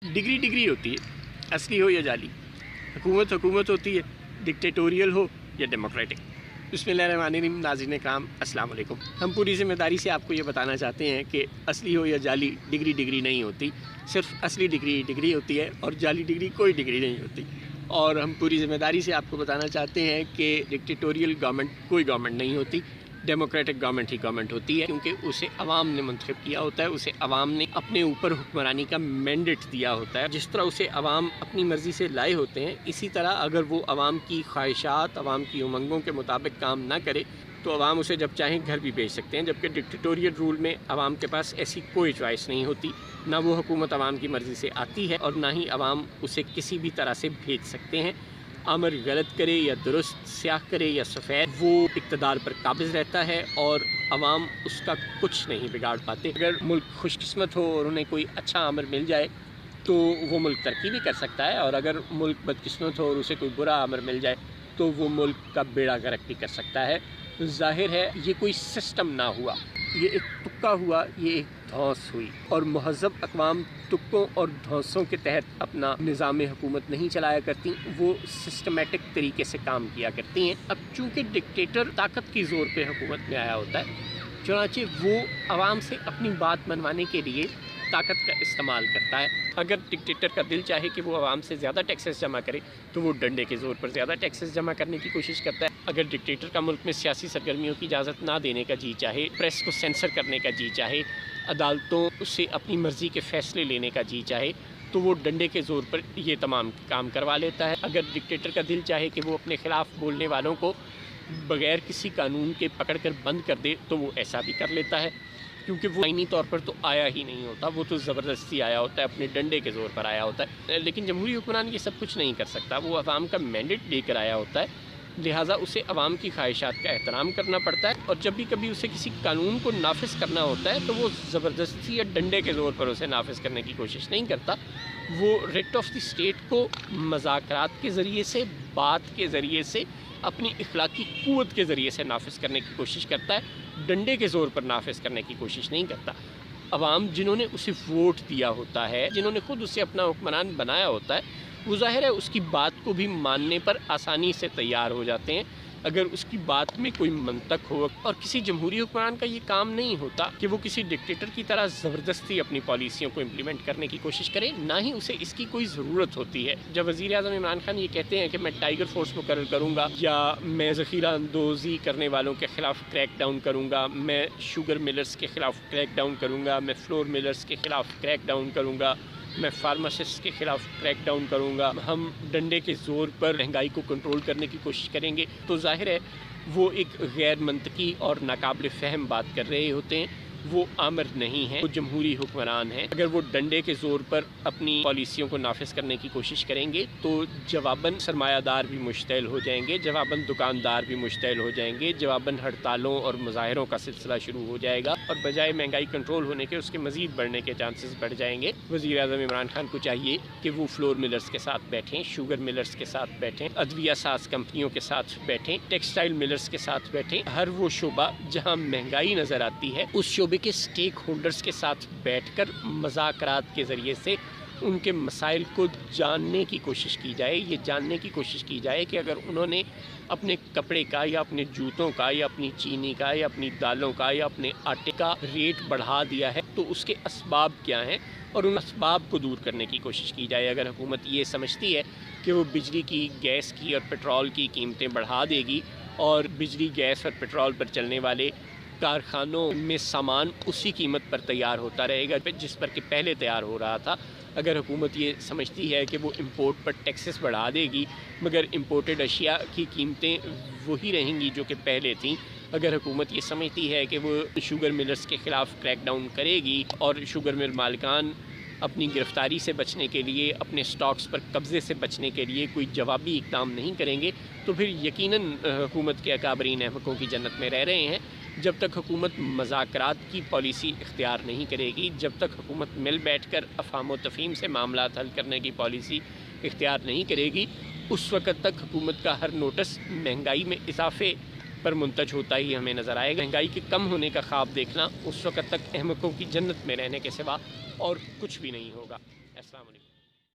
Degree degree होती है, असली हो या जाली। हुकूमत हुकूमत होती है, डिक्टेटोरियल हो या डेमोक्रेटिक। बिस्मिल्लाहिर्रहमानिर्रहीम। नाज़रीन कराम अस्सलाम वालेकुम। हम पूरी ज़िम्मेदारी से आपको ये बताना चाहते हैं कि असली हो या जाली डिग्री डिग्री नहीं होती। सिर्फ असली डिग्री डिग्री होती है और जाली डिग्री कोई डिग्री नहीं होती। और हम पूरी ज़िम्मेदारी से आपको बताना चाहते हैं कि डिक्टेटोरियल गवर्नमेंट कोई गवर्नमेंट नहीं होती, डेमोक्रेटिक गवर्नमेंट ही गवर्नमेंट होती है, क्योंकि उसे अवाम ने मुंतखब किया होता है, उसे अवाम ने अपने ऊपर हुक्मरानी का मैंडेट दिया होता है। जिस तरह उसे अवाम अपनी मर्ज़ी से लाए होते हैं, इसी तरह अगर वो अवाम की ख्वाहिशात, अवाम की उमंगों के मुताबिक काम ना करे तो अवाम उसे जब चाहें घर भी भेज सकते हैं। जबकि डिक्टेटोरियल रूल में अवाम के पास ऐसी कोई चॉइस नहीं होती, ना वो हुकूमत अवाम की मर्ज़ी से आती है और ना ही अवाम उसे किसी भी तरह से भेज सकते हैं। अमर गलत करे या दुरुस्त, स्याह करे या सफ़ेद, वो इक़्तिदार पर काबिज़ रहता है और अवाम उसका कुछ नहीं बिगाड़ पाते। अगर मुल्क खुशकिस्मत हो और उन्हें कोई अच्छा अमर मिल जाए तो वो मुल्क तरक्की भी कर सकता है, और अगर मुल्क बदकिस्मत हो और उसे कोई बुरा अमर मिल जाए तो वो मुल्क का बेड़ा गर्क भी कर सकता है। ज़ाहिर है ये कोई सिस्टम ना हुआ, ये एक तुक्का हुआ, ये एक धौंस हुई, और महज़ब अक़वाम तुक्कों और धौंसों के तहत अपना निज़ाम हुकूमत नहीं चलाया करती, वो सिस्टमेटिक तरीके से काम किया करती हैं। अब चूँकि डिक्टेटर ताकत की ज़ोर पे हुकूमत में आया होता है, चुनांचे वो आवाम से अपनी बात मनवाने के लिए ताकत का इस्तेमाल करता है। अगर डिक्टेटर का दिल चाहे कि वो आवाम से ज़्यादा टैक्सेस जमा करे तो वो डंडे के ज़ोर पर ज़्यादा टैक्सेस जमा करने की कोशिश करता है। अगर डिक्टेटर का मुल्क में सियासी सरगर्मियों की इजाज़त ना देने का जी चाहे, प्रेस को सेंसर करने का जी चाहे, अदालतों से अपनी मर्ज़ी के फ़ैसले लेने का जी चाहे, तो वो डंडे के ज़ोर पर ये तमाम काम करवा लेता है। अगर डिक्टेटर का दिल चाहे कि वो अपने ख़िलाफ़ बोलने वालों को बग़ैर किसी कानून के पकड़ कर बंद कर दे तो वो ऐसा भी कर लेता है, क्योंकि वो आईनी तौर पर तो आया ही नहीं होता, वो तो ज़बरदस्ती आया होता है, अपने डंडे के ज़ोर पर आया होता है। लेकिन जमहूरी हुक्मरान ये सब कुछ नहीं कर सकता, वो अवाम का मैंडेट लेकर आया होता है, लिहाजा उसे अवाम की ख्वाहिशात का एहतराम करना पड़ता है। और जब भी कभी उसे किसी कानून को नाफिज करना होता है तो वो ज़बरदस्ती या डंडे के ज़ोर पर उसे नाफिज करने की कोशिश नहीं करता, वो रिट ऑफ द स्टेट को मज़ाकरात के ज़रिए से, बात के ज़रिए से, अपनी इखलाकी क़ुव्वत के ज़रिए से नाफिज करने की कोशिश करता है, डंडे के ज़ोर पर नाफिज करने की कोशिश नहीं करता। अवाम जिन्होंने उसे वोट दिया होता है, जिन्होंने खुद उसे अपना हुक्मरान बनाया होता है, वो ज़ाहिर है उसकी बात को भी मानने पर आसानी से तैयार हो जाते हैं अगर उसकी बात में कोई मंतक हो। और किसी जमहूरी हुक्मरान का ये काम नहीं होता कि वो किसी डिक्टेटर की तरह ज़बरदस्ती अपनी पॉलिसियों को इम्प्लीमेंट करने की कोशिश करे, ना ही उसे इसकी कोई ज़रूरत होती है। जब वज़ीर आज़म इमरान खान ये कहते हैं कि मैं टाइगर फोर्स मुकर्रर करूँगा, या मैं ज़ख़ीरा अंदोज़ी करने वालों के ख़िलाफ़ क्रैक डाउन करूँगा, मैं शुगर मिलर्स के ख़िलाफ़ क्रैक डाउन करूँगा, मैं फ्लोर मिलर्स के ख़िलाफ़ क्रैक डाउन करूँगा, मैं फार्मासिस्ट के ख़िलाफ़ क्रैक डाउन करूँगा, हम डंडे के ज़ोर पर महंगाई को कंट्रोल करने की कोशिश करेंगे, तो ज़ाहिर है वो एक गैर मंतकी और नाकाबिल फ़हम बात कर रहे होते हैं। वो आमर नहीं है, वो जमहूरी हुक्मरान है। अगर वो डंडे के ज़ोर पर अपनी पॉलिसियों को नाफिज करने की कोशिश करेंगे तो जवाबन सरमायादार भी मुश्तैल हो जाएंगे, जवाबन दुकानदार भी मुश्तैल हो जाएंगे, जवाबन हड़तालों और मुजाहरों का सिलसिला शुरू हो जाएगा, और बजाय महंगाई कंट्रोल होने के उसके मज़ीद बढ़ने के चांसेस बढ़ जाएंगे। वज़ीर आज़म इमरान खान को चाहिए कि वो फ्लोर मिलर्स के साथ बैठें, शुगर मिलर्स के साथ बैठें, अदविया साज कंपनियों के साथ बैठें, टेक्सटाइल मिलर्स के साथ बैठें। हर वो शोबा जहाँ महंगाई नज़र आती है उस शोबे के स्टेक होल्डर्स के साथ बैठकर मज़ाकरात के ज़रिए से उनके मसाइल को जानने की कोशिश की जाए। ये जानने की कोशिश की जाए कि अगर उन्होंने अपने कपड़े का, या अपने जूतों का, या अपनी चीनी का, या अपनी दालों का, या अपने आटे का रेट बढ़ा दिया है तो उसके असबाब क्या हैं, और उन असबाब को दूर करने की कोशिश की जाए। अगर हुकूमत ये समझती है कि वो बिजली की, गैस की और पेट्रोल की कीमतें बढ़ा देगी और बिजली, गैस और पेट्रोल पर चलने वाले कारखानों में सामान उसी कीमत पर तैयार होता रहेगा जिस पर कि पहले तैयार हो रहा था, अगर हुकूमत ये समझती है कि वो इंपोर्ट पर टैक्सेस बढ़ा देगी मगर इंपोर्टेड अशिया की कीमतें वही रहेंगी जो कि पहले थीं, अगर हुकूमत ये समझती है कि वो शुगर मिलर्स के ख़िलाफ़ क्रैक डाउन करेगी और शुगर मिल मालिकान अपनी गिरफ़्तारी से बचने के लिए, अपने स्टॉक्स पर कब्ज़े से बचने के लिए कोई जवाबी इक़दाम नहीं करेंगे, तो फिर यकीनन हुकूमत के अकाबरीन अहमकों की जन्नत में रह रहे हैं। जब तक हुकूमत मज़ाकरात की पॉलिसी इख्तियार नहीं करेगी, जब तक हुकूमत मिल बैठ कर अफ़हाम व तफ़हीम से मामलात हल करने की पॉलिसी इख्तियार नहीं करेगी, उस वक़्त तक हुकूमत का हर नोटिस महंगाई में इजाफ़े पर मुंतज होता ही हमें नज़र आएगा। महंगाई के कम होने का ख्वाब देखना उस वक़्त तक अहमकों की जन्नत में रहने के सिवा और कुछ भी नहीं होगा। अस्सलाम वालेकुम।